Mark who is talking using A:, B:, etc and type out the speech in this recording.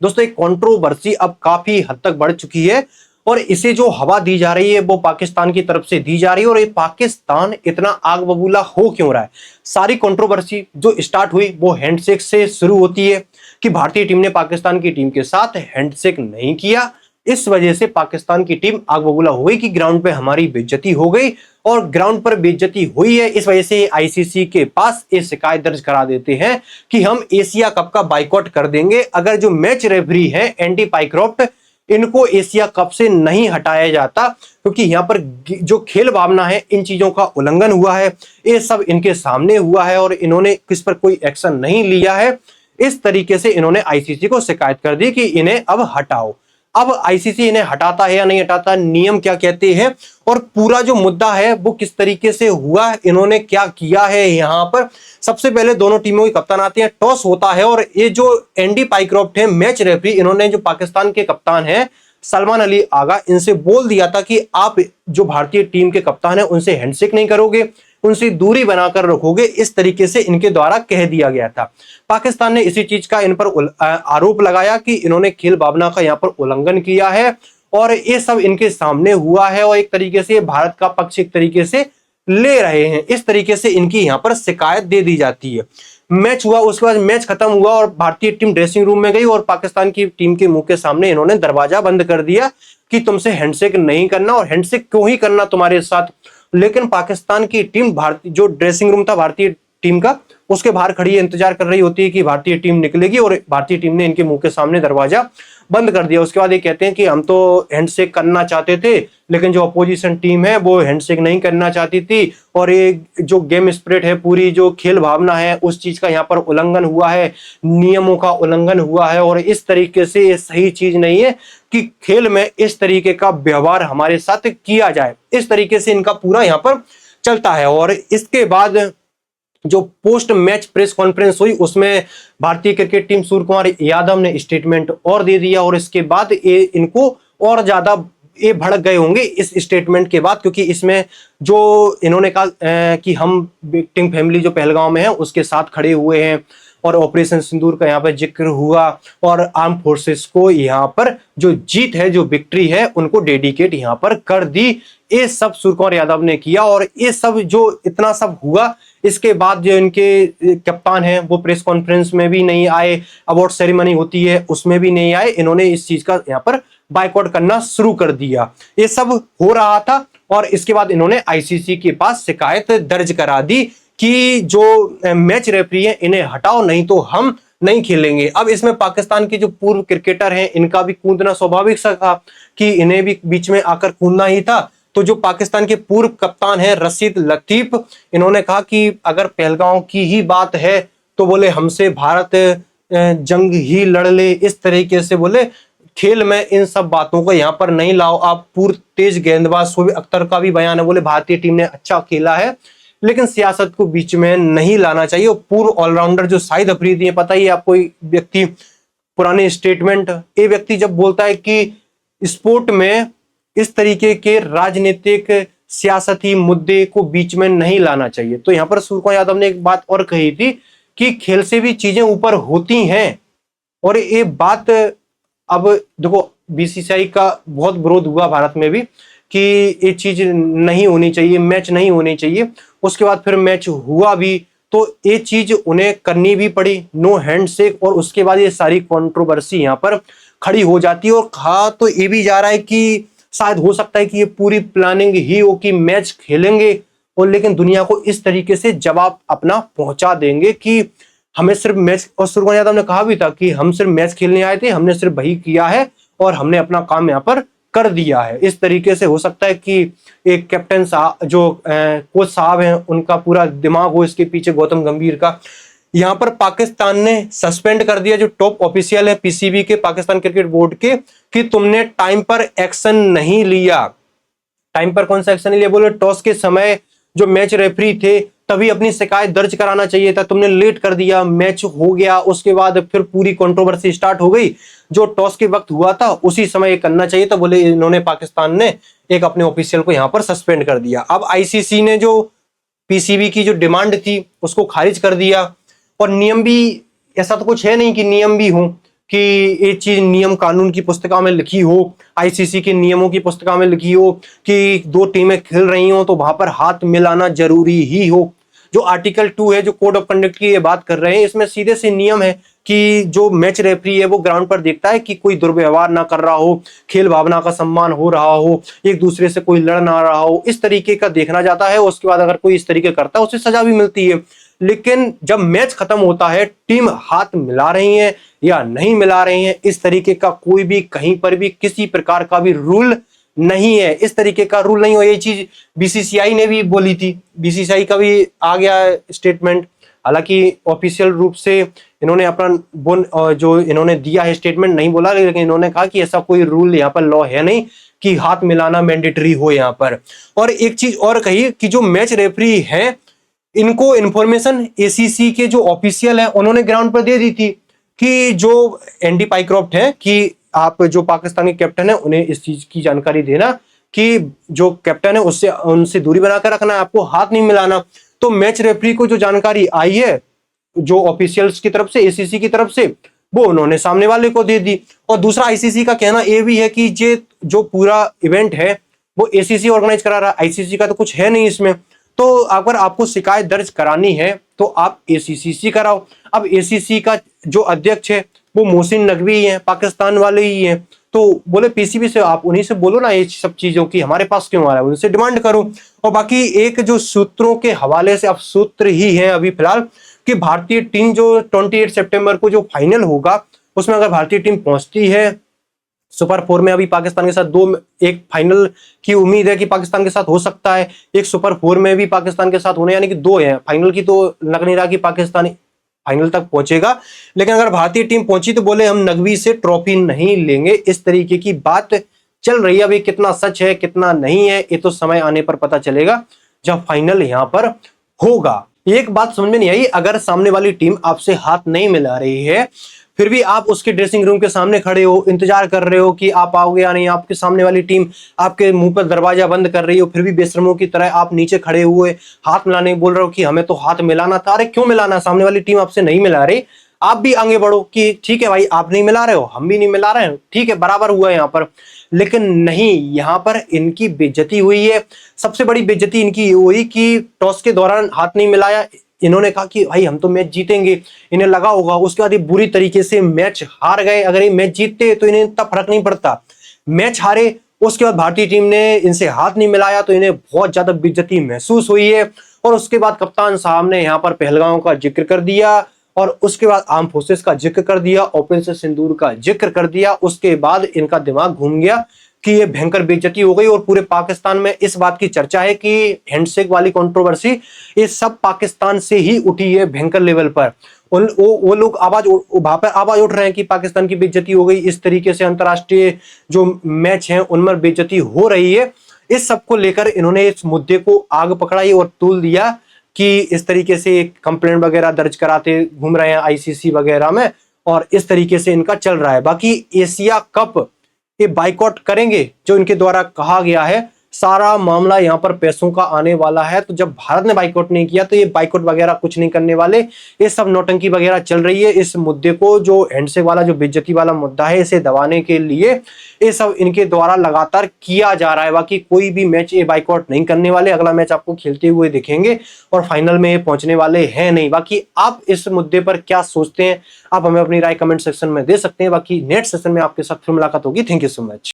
A: दोस्तों एक कंट्रोवर्सी अब काफी हद तक बढ़ चुकी है और इसे जो हवा दी जा रही है वो पाकिस्तान की तरफ से दी जा रही है। और ये पाकिस्तान इतना आग बबूला हो क्यों रहा है? सारी कंट्रोवर्सी जो स्टार्ट हुई वो हैंडशेक से शुरू होती है कि भारतीय टीम ने पाकिस्तान की टीम के साथ हैंडशेक नहीं किया, इस वजह से पाकिस्तान की टीम आग बबूला हो गई कि ग्राउंड पे हमारी बेइज्जती हो गई। और ग्राउंड पर बेइज्जती हुई है, इस वजह से आईसीसी के पास ये शिकायत दर्ज करा देते हैं कि हम एशिया कप का बाइकआउट कर देंगे अगर जो मैच रेफरी है एंडी पाइक्रॉफ्ट, इनको एशिया कप से नहीं हटाया जाता, क्योंकि यहां पर जो खेल भावना है इन चीजों का उल्लंघन हुआ है। ये सब इनके सामने हुआ है और इन्होंने किस पर कोई एक्शन नहीं लिया है। इस तरीके से इन्होंने आईसीसी को शिकायत कर दी कि इन्हें अब हटाओ। अब आईसीसी इन्हें हटाता है या नहीं हटाता, नियम क्या कहते हैं और पूरा जो मुद्दा है वो किस तरीके से हुआ, इन्होंने क्या किया है। यहां पर सबसे पहले दोनों टीमों के कप्तान आते हैं, टॉस होता है और ये जो एंडी पाइक्रॉफ्ट है मैच रेफरी, इन्होंने जो पाकिस्तान के कप्तान है सलमान अली आगा, इनसे बोल दिया था कि आप जो भारतीय टीम के कप्तान है उनसे हैंडशेक नहीं करोगे, उनसे दूरी बनाकर रखोगे, इस तरीके से इनके द्वारा कह दिया गया था। पाकिस्तान ने इसी चीज का इन पर आरोप लगाया कि इन्होंने खेल भावना का यहां पर उल्लंघन किया है और ये सब इनके सामने हुआ है और एक तरीके से भारत का पक्ष एक तरीके से ले रहे हैं। इस तरीके से इनकी यहां पर शिकायत दे दी जाती है। मैच हुआ, उसके बाद मैच खत्म हुआ और भारतीय टीम ड्रेसिंग रूम में गई और पाकिस्तान की टीम के मुंह के सामने इन्होंने दरवाजा बंद कर दिया कि तुमसे हैंडशेक नहीं करना और हैंडशेक क्यों ही करना तुम्हारे साथ। लेकिन पाकिस्तान की टीम भारतीय जो ड्रेसिंग रूम था भारतीय टीम का, उसके बाहर खड़ी है, इंतजार कर रही होती है कि भारतीय टीम निकलेगी और भारतीय टीम ने इनके मुंह के सामने दरवाजा बंद कर दिया। उसके बाद ये कहते हैं कि हम तो हैंडशेक करना चाहते थे लेकिन जो अपोजिशन टीम है वो हैंडशेक नहीं करना चाहती थी और ये जो गेम स्पिरिट है, पूरी जो खेल भावना है, उस चीज का यहाँ पर उल्लंघन हुआ है, नियमों का उल्लंघन हुआ है और इस तरीके से ये सही चीज नहीं है कि खेल में इस तरीके का व्यवहार हमारे साथ किया जाए। इस तरीके से इनका पूरा यहाँ पर चलता है। और इसके बाद जो पोस्ट मैच प्रेस कॉन्फ्रेंस हुई उसमें भारतीय क्रिकेट टीम सूर्य कुमार यादव ने स्टेटमेंट और दे दिया और इसके बाद ये इनको और ज्यादा ये भड़क गए होंगे इस स्टेटमेंट के बाद, क्योंकि इसमें जो इन्होंने कहा कि हम विक्टिम फैमिली जो पहलगांव में है उसके साथ खड़े हुए हैं और ऑपरेशन सिंदूर का यहाँ पर जिक्र हुआ और आर्म फोर्सेस को यहाँ पर जो जीत है, जो विक्ट्री है, उनको डेडिकेट यहाँ पर कर दी। ये सब सूर्य कुमार यादव ने किया और ये सब जो इतना सब हुआ, इसके बाद जो इनके कप्तान हैं वो प्रेस कॉन्फ्रेंस में भी नहीं आए, अवार्ड सेरेमनी होती है उसमें भी नहीं आए, इन्होंने इस चीज का यहाँ पर बाइकआउट करना शुरू कर दिया। ये सब हो रहा था और इसके बाद इन्होंने आईसीसी के पास शिकायत दर्ज करा दी कि जो मैच रेफरी है इन्हें हटाओ नहीं तो हम नहीं खेलेंगे। अब इसमें पाकिस्तान के जो पूर्व क्रिकेटर हैं इनका भी कूदना स्वाभाविक सा था कि इन्हें भी बीच में आकर कूदना ही था। तो जो पाकिस्तान के पूर्व कप्तान हैं रशीद लतीफ, इन्होंने कहा कि अगर पहलगांव की ही बात है तो बोले हमसे भारत जंग ही लड़ ले, इस तरीके से बोले खेल में इन सब बातों को यहाँ पर नहीं लाओ। आप पूर्व तेज गेंदबाज शोएब अख्तर का भी बयान है, बोले भारतीय टीम ने अच्छा खेला है लेकिन सियासत को बीच में नहीं लाना चाहिए। और पूर्व ऑलराउंडर जो शाहिद अफरीदी है, पता ही आपको व्यक्ति, पुराने स्टेटमेंट, ये व्यक्ति जब बोलता है कि स्पोर्ट में इस तरीके के राजनीतिक सियासती मुद्दे को बीच में नहीं लाना चाहिए। तो यहाँ पर सूर्य कुमार यादव ने एक बात और कही थी कि खेल से भी चीजें ऊपर होती हैं और ये बात अब देखो बीसीसीआई का बहुत विरोध हुआ भारत में भी कि ये चीज नहीं होनी चाहिए, मैच नहीं होनी चाहिए। उसके बाद फिर मैच हुआ भी तो ये चीज उन्हें करनी भी पड़ी, नो हैंडशेक, और उसके बाद ये सारी कंट्रोवर्सी यहाँ पर खड़ी हो जाती है। और कहा तो ये भी जा रहा है कि शायद हो सकता है कि ये पूरी प्लानिंग ही हो कि मैच खेलेंगे और लेकिन दुनिया को इस तरीके से जवाब अपना पहुंचा देंगे कि हमें सिर्फ मैच, और सूर्य कुमार यादव ने कहा भी था कि हम सिर्फ मैच खेलने आए थे, हमने सिर्फ वही किया है और हमने अपना काम यहाँ पर कर दिया है। इस तरीके से हो सकता है कि एक कैप्टन साहब जो कोच साहब हैं उनका पूरा दिमाग हो इसके पीछे, गौतम गंभीर का। यहाँ पर पाकिस्तान ने सस्पेंड कर दिया जो टॉप ऑफिशियल है पीसीबी के, पाकिस्तान क्रिकेट बोर्ड के, कि तुमने टाइम पर एक्शन नहीं लिया। टाइम पर कौन सा एक्शन लिया? बोले टॉस के समय जो मैच रेफरी थे तभी अपनी शिकायत दर्ज कराना चाहिए था, तुमने लेट कर दिया, मैच हो गया, उसके बाद फिर पूरी कंट्रोवर्सी स्टार्ट हो गई। जो टॉस के वक्त हुआ था उसी समय ये करना चाहिए था। बोले इन्होंने, पाकिस्तान ने एक अपने ऑफिशियल को यहां पर सस्पेंड कर दिया। अब आईसीसी ने जो पीसीबी की जो डिमांड थी उसको खारिज कर दिया और नियम भी, ऐसा तो कुछ है नहीं कि नियम भी हो कि ये चीज नियम कानून की पुस्तिका में लिखी हो, आईसीसी के नियमों की पुस्तिका में लिखी हो कि दो टीमें खेल रही हो तो वहां पर हाथ मिलाना जरूरी ही हो। जो आर्टिकल 2 है, जो कोड ऑफ कंडक्ट की ये बात कर रहे हैं, इसमें सीधे से नियम है कि जो मैच रेफरी है वो ग्राउंड पर देखता है कि कोई दुर्व्यवहार ना कर रहा हो, खेल भावना का सम्मान हो रहा हो, एक दूसरे से कोई लड़ ना रहा हो, इस तरीके का देखना जाता है। उसके बाद अगर कोई इस तरीके करता है उसे सजा भी मिलती है। लेकिन जब मैच खत्म होता है, टीम हाथ मिला रही है या नहीं मिला रही है, इस तरीके का कोई भी कहीं पर भी किसी प्रकार का भी रूल नहीं है। इस तरीके का रूल नहीं हो। ये चीज बीसीसीआई ने भी बोली थी, बीसीसीआई का भी आ गया स्टेटमेंट। हालांकि ऑफिशियल रूप से इन्होंने अपना जो इन्होंने दिया है स्टेटमेंट नहीं बोला, लेकिन इन्होंने कहा कि ऐसा कोई रूल यहाँ पर लॉ है नहीं कि हाथ मिलाना मैंडेटरी हो यहाँ पर। और एक चीज और कही कि जो मैच रेफरी हैं इनको इंफॉर्मेशन एसीसी के जो ऑफिशियल है उन्होंने ग्राउंड पर दे दी थी कि जो एंडी पाइक्रॉफ्ट है कि आप जो पाकिस्तानी कैप्टन है उन्हें इस चीज की जानकारी देना कि जो कैप्टन है उससे उनसे दूरी बनाकर रखना है, आपको हाथ नहीं मिलाना। तो मैच रेफरी को जो जानकारी आई है जो ऑफिशियल्स की तरफ से, एसीसी की तरफ से, वो उन्होंने सामने वाले को दे दी। और दूसरा आईसीसी का कहना यह भी है कि ये जो पूरा इवेंट है वो एसीसी ऑर्गेनाइज करा रहा है, आईसीसी का तो कुछ है नहीं इसमें। तो अगर आपको शिकायत दर्ज करानी है तो आप एसीसी से कराओ। अब एसीसी का जो अध्यक्ष है वो मोहसिन नकवी ही है, पाकिस्तान वाले ही हैं। तो बोले पीसीबी से आप उन्हीं से बोलो ना ये सब चीजों की, हमारे पास क्यों आ रहा है, उनसे डिमांड करो। और बाकी एक जो सूत्रों के हवाले से, अब सूत्र ही है अभी फिलहाल, कि भारतीय टीम जो 28 सितंबर को जो फाइनल होगा उसमें अगर भारतीय टीम पहुंचती है, सुपर 4 में अभी पाकिस्तान के साथ एक फाइनल की उम्मीद है कि पाकिस्तान के साथ हो सकता है, एक सुपर 4 में भी पाकिस्तान के साथ होने, यानी कि 2 है फाइनल की। तो लग नहीं रहा कि पाकिस्तान फाइनल तक पहुंचेगा। लेकिन अगर भारतीय टीम पहुंची तो बोले हम नकवी से ट्रॉफी नहीं लेंगे, इस तरीके की बात चल रही है। अभी कितना सच है कितना नहीं है ये तो समय आने पर पता चलेगा जब फाइनल यहां पर होगा। एक बात समझ में नहीं आई, अगर सामने वाली टीम आपसे हाथ नहीं मिला रही है फिर भी आप उसके ड्रेसिंग रूम के सामने खड़े हो, इंतजार कर रहे हो कि आप आओगे या नहीं, आपके सामने वाली टीम आपके मुंह पर दरवाजा बंद कर रही हो, फिर भी बेशर्मों की तरह आप नीचे खड़े हुए हाथ मिलाने बोल रहे हो कि हमें तो हाथ मिलाना था। अरे क्यों मिलाना, सामने वाली टीम आपसे नहीं मिला रही, आप भी आगे बढ़ो कि ठीक है भाई आप नहीं मिला रहे हो, हम भी नहीं मिला रहे हैं, ठीक है बराबर हुआ है यहाँ पर। लेकिन नहीं, यहाँ पर इनकी बेइज्जती हुई है। सबसे बड़ी बेइज्जती इनकी ये हुई कि टॉस के दौरान हाथ नहीं मिलाया, इन्होंने कहा कि भाई हम तो मैच जीतेंगे, इन्हें लगा होगा। उसके बाद ये बुरी तरीके से मैच हार गए। अगर ये मैच जीतते तो इन्हें इतना फर्क नहीं पड़ता, मैच हारे उसके बाद भारतीय टीम ने इनसे हाथ नहीं मिलाया तो इन्हें बहुत ज्यादा बेइज्जती महसूस हुई है। और उसके बाद कप्तान साहब ने यहाँ पर पहलगांव का जिक्र कर दिया और उसके बाद आर्म फोर्सेस का जिक्र कर दिया, ऑपरेशन सिंदूर का जिक्र कर दिया। उसके बाद इनका दिमाग घूम गया कि ये भयंकर बेइज्जती हो गई। और पूरे पाकिस्तान में इस बात की चर्चा है कि हैंडशेक वाली कंट्रोवर्सी ये सब पाकिस्तान से ही उठी है भयंकर लेवल पर। वो लोग वहां पर आवाज उठ रहे हैं कि पाकिस्तान की बेइज्जती हो गई, इस तरीके से अंतरराष्ट्रीय जो मैच हैं उनमें बेइज्जती हो रही है। इस सब को लेकर इन्होंने इस मुद्दे को आग पकड़ाई और तूल दिया कि इस तरीके से कंप्लेंट वगैरह दर्ज कराते घूम रहे हैं आईसीसी वगैरह में, और इस तरीके से इनका चल रहा है। बाकी एशिया कप ये बाइकआउट करेंगे जो इनके द्वारा कहा गया है, सारा मामला यहाँ पर पैसों का आने वाला है। तो जब भारत ने बाइकआउट नहीं किया तो ये बाइकआउट वगैरह कुछ नहीं करने वाले। ये सब नौटंकी वगैरह चल रही है। इस मुद्दे को, जो हैंडशेक वाला जो बेइज्जती वाला मुद्दा है, इसे दबाने के लिए ये सब इनके द्वारा लगातार किया जा रहा है। बाकी कोई भी मैच ये बाइकआउट नहीं करने वाले, अगला मैच आपको खेलते हुए दिखेंगे और फाइनल में ये पहुंचने वाले हैं नहीं। बाकी आप इस मुद्दे पर क्या सोचते हैं, आप हमें अपनी राय कमेंट सेक्शन में दे सकते हैं। बाकी नेक्स्ट सेशन में आपके साथ फिर मुलाकात होगी। Thank you so much.